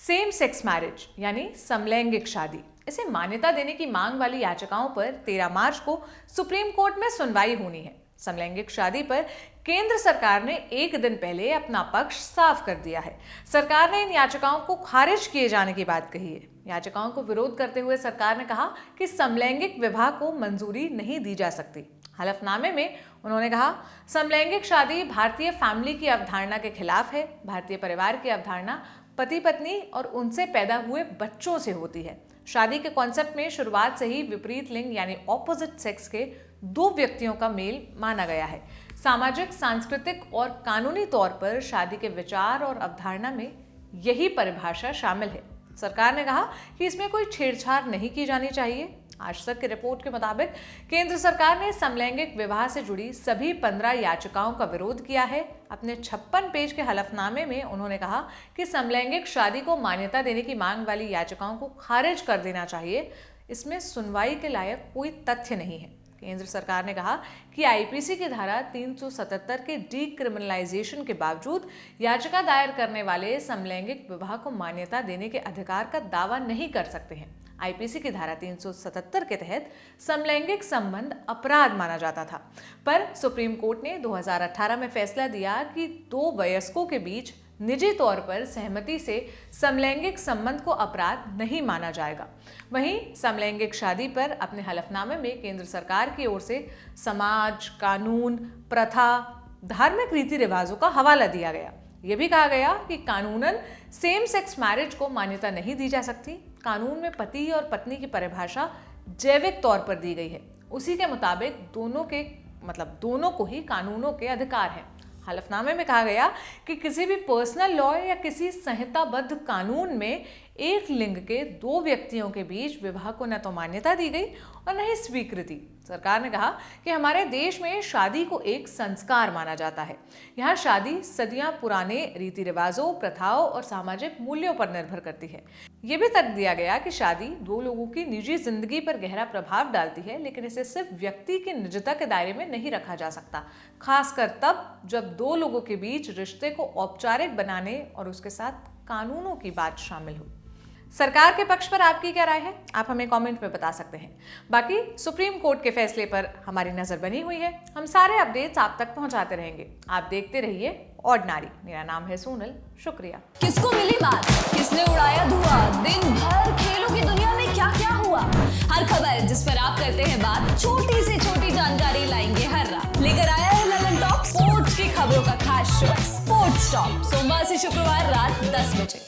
Same sex marriage यानी समलैंगिक शादी, इसे मान्यता देने की मांग वाली याचिकाओं पर 13 मार्च को सुप्रीम कोर्ट में सुनवाई होनी है। समलैंगिक शादी पर केंद्र सरकार ने एक दिन पहले अपना पक्ष साफ कर दिया है। सरकार ने इन याचिकाओं को खारिज किए जाने की बात कही है। याचिकाओं को विरोध करते हुए सरकार ने कहा कि समलैंगिक विवाह को मंजूरी नहीं दी जा सकती। हलफनामे में उन्होंने कहा, समलैंगिक शादी भारतीय फैमिली की अवधारणा के खिलाफ है। भारतीय परिवार की अवधारणा पति पत्नी और उनसे पैदा हुए बच्चों से होती है। शादी के कॉन्सेप्ट में शुरुआत से ही विपरीत लिंग यानी ऑपोजिट सेक्स के दो व्यक्तियों का मेल माना गया है। सामाजिक, सांस्कृतिक और कानूनी तौर पर शादी के विचार और अवधारणा में यही परिभाषा शामिल है। सरकार ने कहा कि इसमें कोई छेड़छाड़ नहीं की जानी चाहिए। आज तक की रिपोर्ट के मुताबिक केंद्र सरकार ने समलैंगिक विवाह से जुड़ी सभी 15 याचिकाओं का विरोध किया है। अपने 56 पेज के हलफनामे में उन्होंने कहा कि समलैंगिक शादी को मान्यता देने की मांग वाली याचिकाओं को खारिज कर देना चाहिए। इसमें सुनवाई के लायक कोई तथ्य नहीं है। केंद्र सरकार ने कहा कि आईपीसी की धारा 377 के डीक्रिमिनलाइजेशन के बावजूद याचिका दायर करने वाले समलैंगिक विवाह को मान्यता देने के अधिकार का दावा नहीं कर सकते हैं। आईपीसी की धारा 377 के तहत समलैंगिक संबंध अपराध माना जाता था, पर सुप्रीम कोर्ट ने 2018 में फैसला दिया कि दो वयस्कों के बीच निजी तौर पर सहमति से समलैंगिक संबंध को अपराध नहीं माना जाएगा। वहीं समलैंगिक शादी पर अपने हलफनामे में केंद्र सरकार की ओर से समाज, कानून, प्रथा, धार्मिक रीति रिवाजों का हवाला दिया गया। यह भी कहा गया कि कानूनन सेम सेक्स मैरिज को मान्यता नहीं दी जा सकती। कानून में पति और पत्नी की परिभाषा जैविक तौर पर दी गई है। उसी के मुताबिक दोनों को ही कानूनों के अधिकार हैं। हलफनामे में कहा गया कि किसी भी पर्सनल लॉ या किसी संहिताबद्ध कानून में एक लिंग के दो व्यक्तियों के बीच विवाह को न तो मान्यता दी गई और न ही स्वीकृति। सरकार ने कहा कि हमारे देश में शादी को एक संस्कार माना जाता है। यहाँ शादी सदियां पुराने रीति रिवाजों, प्रथाओं और सामाजिक मूल्यों पर निर्भर करती है। ये भी तर्क दिया गया कि शादी दो लोगों की निजी जिंदगी पर गहरा प्रभाव डालती है, लेकिन इसे सिर्फ व्यक्ति की निजता के दायरे में नहीं रखा जा सकता, खासकर तब जब दो लोगों के बीच रिश्ते को औपचारिक बनाने और उसके साथ कानूनों की बात शामिल हो। सरकार के पक्ष पर आपकी क्या राय है? आप हमें कमेंट में बता सकते हैं। बाकी सुप्रीम कोर्ट के फैसले पर हमारी नजर बनी हुई है। हम सारे अपडेट्स आप तक पहुंचाते रहेंगे। आप देखते रहिए ऑर्डिनरी। मेरा नाम है सोनल। शुक्रिया। किसको मिली बात, किसने उड़ाया धुआं, दिन भर खेलों की दुनिया में क्या क्या हुआ, हर खबर जिस पर आप करते हैं बात, छोटी से छोटी जानकारी लाएंगे हर रात। लेकर आया है ललन टॉप, स्पोर्ट्स की खबरों का खास शो स्पोर्ट्स टॉप, सोमवार से शुक्रवार रात 10 बजे।